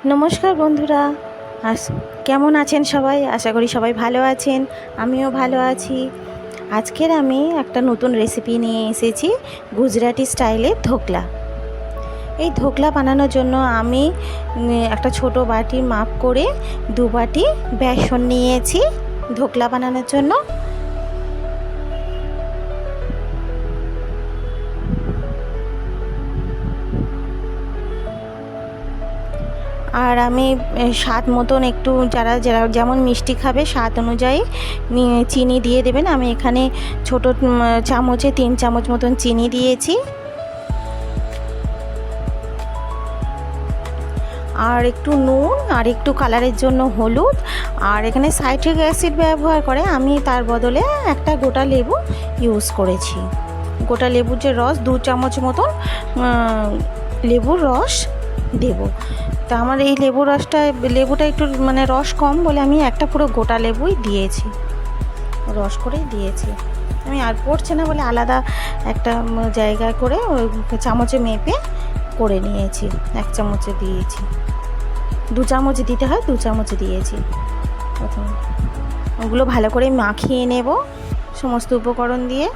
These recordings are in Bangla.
নমস্কার বন্ধুরা, আজ কেমন আছেন সবাই? আশা করি সবাই ভালো আছেন, আমিও ভালো আছি। আজকের আমি একটা নতুন রেসিপি নিয়ে এসেছি, গুজরাটি স্টাইলের ধোকলা। এই ধোকলা বানানোর জন্য আমি একটা ছোট বাটির মাপ করে 2 বাটি বেসন নিয়েছি ধোকলা বানানোর জন্য। আর আমি স্বাদ মতন একটু যারা যারা যেমন মিষ্টি খাবে স্বাদ অনুযায়ী চিনি দিয়ে দেবেন। আমি এখানে ছোটো চামচে 3 চামচ মতন চিনি দিয়েছি। আর একটু নুন আর একটু কালারের জন্য হলুদ। আর এখানে সাইট্রিক অ্যাসিড ব্যবহার করে, আমি তার বদলে একটা গোটা লেবু ইউজ করেছি। গোটা লেবুর যে রস 2 চামচ মতন লেবুর রস দেব। তা আমার এই লেবুটা একটু রস কম বলে আমি একটা পুরো গোটা লেবুই দিয়েছি, রস করেই দিয়েছি। আমি আর পড়ছে না বলে আলাদা একটা জায়গায় করে ওই চামচে মেপে করে নিয়েছি। 1 চামচে দিয়েছি, 2 চামচ দিতে হয়, 2 চামচ দিয়েছি। প্রথম ওগুলো ভালো করে মাখিয়ে নেব সমস্ত উপকরণ দিয়ে।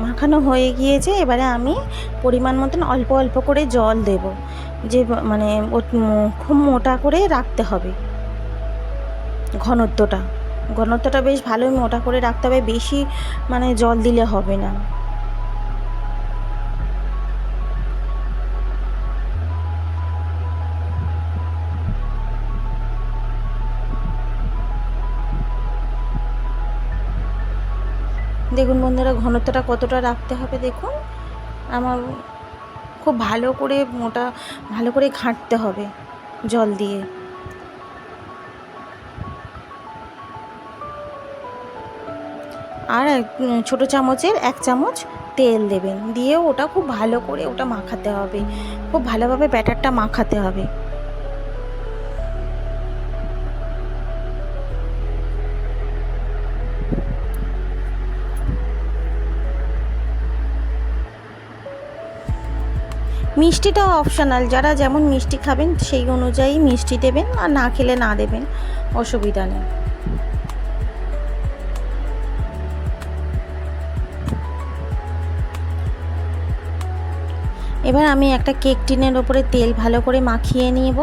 মাখানো হয়ে গিয়েছে, এবারে আমি পরিমাণ মতন অল্প অল্প করে জল দেব, যে খুব মোটা করে রাখতে হবে। ঘনত্বটা বেশ ভালোই মোটা করে রাখতে হবে, বেশি জল দিলে হবে না। দেখুন বন্ধুরা, ঘনত্বটা কতটা রাখতে হবে দেখুন। আমার খুব ভালো করে ঘাঁটতে হবে জল দিয়ে। আর ছোটো চামচের 1 চামচ তেল দেবেন, দিয়েও ওটা খুব ভালো করে মাখাতে হবে, খুব ভালোভাবে ব্যাটারটা মাখাতে হবে। মিষ্টিটাও অপশনাল, যারা যেমন মিষ্টি খাবেন সেই অনুযায়ী মিষ্টি দেবেন, আর না খেলে না দেবেন, অসুবিধা নেই। এবার আমি একটা কেক টিনের ওপরে তেল ভালো করে মাখিয়ে নেব।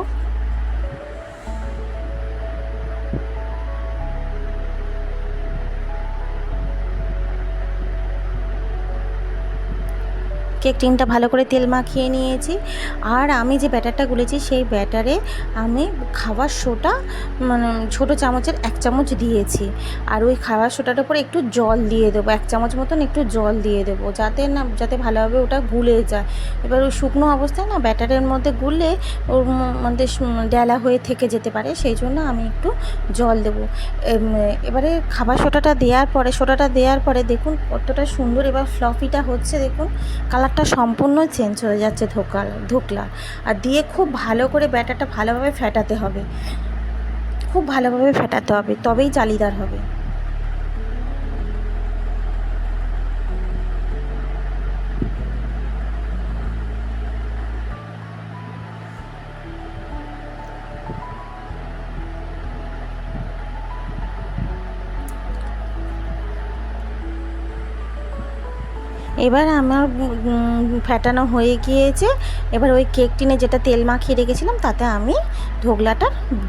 কেক টিনটা ভালো করে তেল মাখিয়ে নিয়েছি। আর আমি যে ব্যাটারটা গুলেছি সেই ব্যাটারে আমি খাবার সোডা ছোটো চামচের 1 চামচ দিয়েছি। আর ওই খাবার সোডাটার উপরে একটু জল দিয়ে দেবো, 1 চামচ মতন একটু জল দিয়ে দেবো, যাতে ভালোভাবে ওটা গুলে যায়। এবার ওই শুকনো অবস্থায় ব্যাটারের মধ্যে গুললে ওর মধ্যে ডেলা হয়ে থেকে যেতে পারে, সেই জন্য আমি একটু জল দেবো। এবারে খাবার সোডাটা দেওয়ার পরে দেখুন কতটা সুন্দর এবার ফ্লফিটা হচ্ছে। দেখুন কালারটা সম্পূর্ণ চেঞ্জ হয়ে যাচ্ছে ধোকলা। আর দিয়ে খুব ভালো করে ব্যাটারটা ভালোভাবে ফেটাতে হবে, তবেই জালিদার হবে। এবার আমার ফেটানো হয়ে গিয়েছে। এবার ওই কেক টিনে যেটা তেল মাখিয়ে রেখেছিলাম তাতে আমি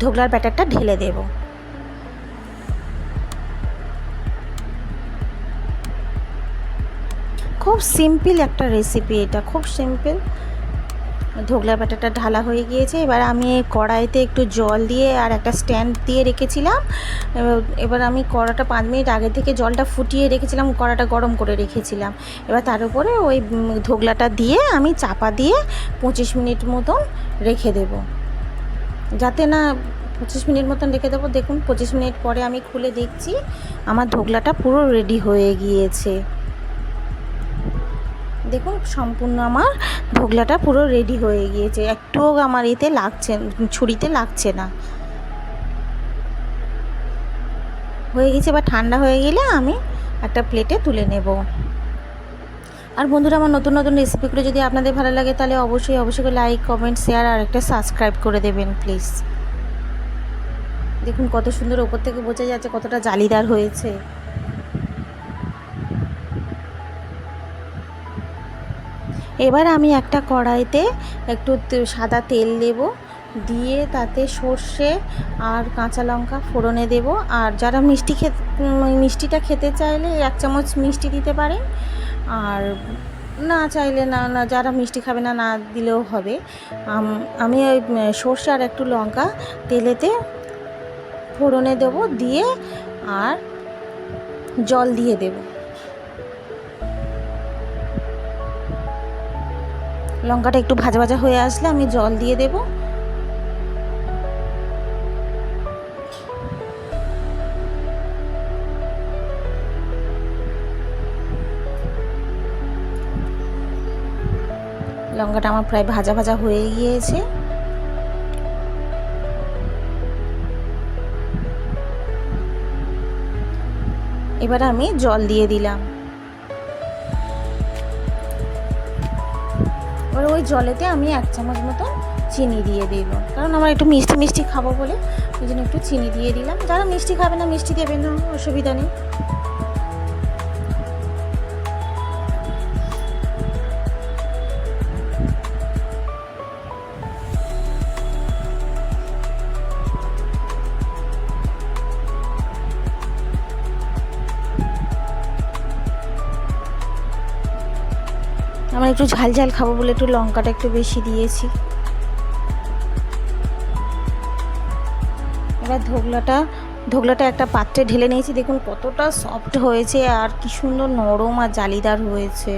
ধোকলার ব্যাটারটা ঢেলে দেব। খুব সিম্পল একটা রেসিপি, এটা খুব সিম্পল। ধোকলার ব্যাটারটা ঢালা হয়ে গিয়েছে। এবার আমি কড়াইতে একটু জল দিয়ে আর একটা স্ট্যান্ড দিয়ে রেখেছিলাম। এবার আমি কড়াটা 5 মিনিট আগে থেকে জলটা ফুটিয়ে রেখেছিলাম, কড়াটা গরম করে রেখেছিলাম। এবার তার উপরে ওই ধোকলাটা দিয়ে আমি চাপা দিয়ে 25 মিনিট মতন রেখে দেব, যাতে না 25 মিনিট মতন রেখে দেবো। দেখুন 25 মিনিট পরে আমি খুলে দেখছি আমার ধোকলাটা পুরো রেডি হয়ে গিয়েছে। দেখুন সম্পূর্ণ আমার ধোকলাটা পুরো রেডি হয়ে গিয়েছে, একটুও আমার এতে লাগছে, ছুরিতে লাগছে না, হয়ে গেছে। এবার ঠান্ডা হয়ে গেলে আমি একটা প্লেটে তুলে নেব। আর বন্ধুরা, আমার নতুন নতুন রেসিপিগুলো যদি আপনাদের ভালো লাগে তাহলে অবশ্যই অবশ্যই লাইক, কমেন্ট, শেয়ার আর একটা সাবস্ক্রাইব করে দেবেন প্লিজ। দেখুন কত সুন্দর ওপর থেকে বোঝা যাচ্ছে কতটা জালিদার হয়েছে। এবার আমি একটা কড়াইতে একটু সাদা তেল দেব, দিয়ে তাতে সর্ষে আর কাঁচা লঙ্কা ফোড়নে দেব। আর যারা মিষ্টিটা খেতে চাইলে 1 চামচ মিষ্টি দিতে পারেন, আর না চাইলে না যারা মিষ্টি খাবে না দিলেও হবে। আমি ওই সর্ষে আর একটু লঙ্কা তেলেতে ফোড়নে দেব, দিয়ে আর জল দিয়ে দেব। লঙ্কাটা একটু ভাজা ভাজা হয়ে আসলে আমি জল দিয়ে দেব। লঙ্কাটা আমার প্রায় ভাজা ভাজা হয়ে গিয়েছে। এবার আমি জল দিয়ে দিলাম। এবার ওই জলেতে আমি 1 চামচ মতো চিনি দিয়ে দেব, কারণ আমার একটু মিষ্টি মিষ্টি খাবো বলে ওই জন্য একটু চিনি দিয়ে দিলাম। যারা মিষ্টি খাবে না মিষ্টি দেবে না, অসুবিধা নেই। আমার একটু ঝাল ঝাল খাবো বলে একটু লঙ্কাটা একটু বেশি দিয়েছি। এবার ধোকলাটা একটা পাত্রে ঢেলে নিয়েছি। দেখুন কতটা সফট হয়েছে আর কি সুন্দর নরম আর জালিদার হয়েছে।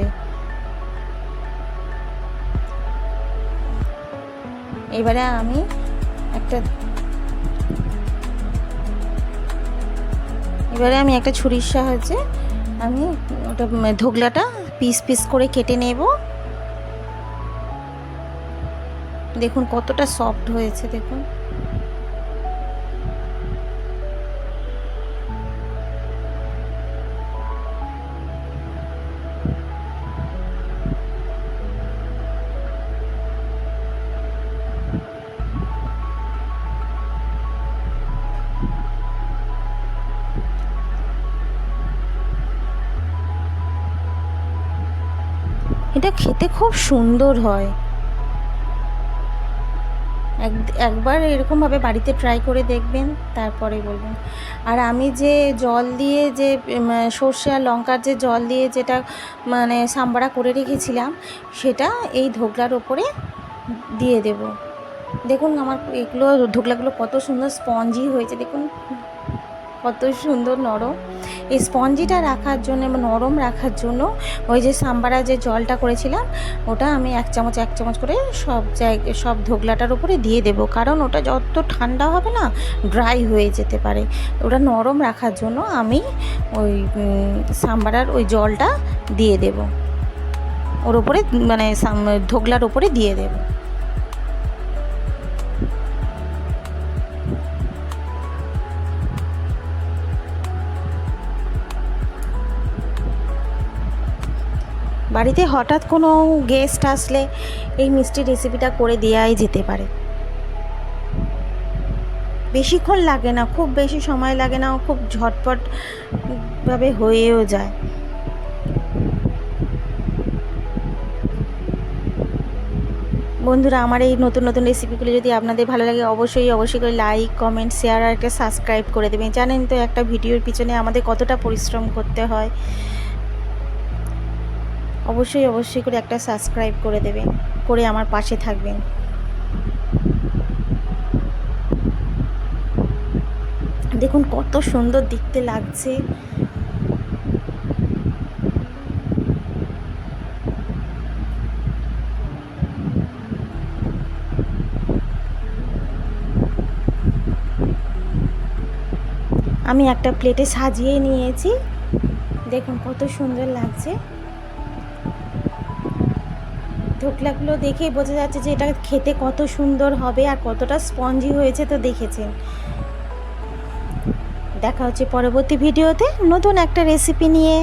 এবারে আমি একটা ছুরির সাহায্যে আমি ওটা ধোকলাটা পিস পিস করে কেটে নেব। দেখুন কতটা সফট হয়েছে, দেখুন। এটা খেতে খুব সুন্দর হয়। একবার এরকমভাবে বাড়িতে ট্রাই করে দেখবেন, তারপরে বলবেন। আর আমি যে জল দিয়ে যে সর্ষে আর লঙ্কার যে জল দিয়ে যেটা সাম্বারা করে রেখেছিলাম, সেটা এই ধোকলার ওপরে দিয়ে দেব। দেখুন আমার ধোকলাগুলো কত সুন্দর স্পঞ্জি হয়েছে, দেখুন কত সুন্দর নরম। এই স্পঞ্জিটা রাখার জন্য, নরম রাখার জন্য ওই যে সাম্বারা যে জলটা করেছিলাম ওটা আমি 1 চামচ করে সব ধোকলাটার উপরে দিয়ে দেব, কারণ ওটা যত ঠান্ডা হবে না ড্রাই হয়ে যেতে পারে। ওটা নরম রাখার জন্য আমি ওই সাম্বারার ওই জলটা দিয়ে দেব, ওর উপরে ধোকলার উপরে দিয়ে দেব। বাড়িতে হঠাৎ কোনো গেস্ট আসলে এই মিষ্টির রেসিপিটা করে দেওয়াই যেতে পারে। বেশিক্ষণ লাগে না, খুব বেশি সময় লাগে না, খুব ঝটপটভাবে হয়েও যায়। বন্ধুরা, আমার এই নতুন নতুন রেসিপিগুলো যদি আপনাদের ভালো লাগে অবশ্যই করে লাইক, কমেন্ট, শেয়ার আর একটা সাবস্ক্রাইব করে দেবেন। জানেন তো একটা ভিডিওর পিছনে আমাদের কতটা পরিশ্রম করতে হয়। অবশ্যই করে একটা সাবস্ক্রাইব করে দেবেন, করে আমার পাশে থাকবেন। দেখুন কত সুন্দর দেখতে লাগছে। আমি একটা প্লেটে সাজিয়ে নিয়েছি। দেখুন কত সুন্দর লাগছে। ধোকলাগুলো দেখেই বোঝা যাচ্ছে যে এটা খেতে কত সুন্দর হবে আর কতটা স্পঞ্জি হয়েছে, তো দেখেছেন। দেখা হচ্ছে পরবর্তী ভিডিওতে নতুন একটা রেসিপি নিয়ে।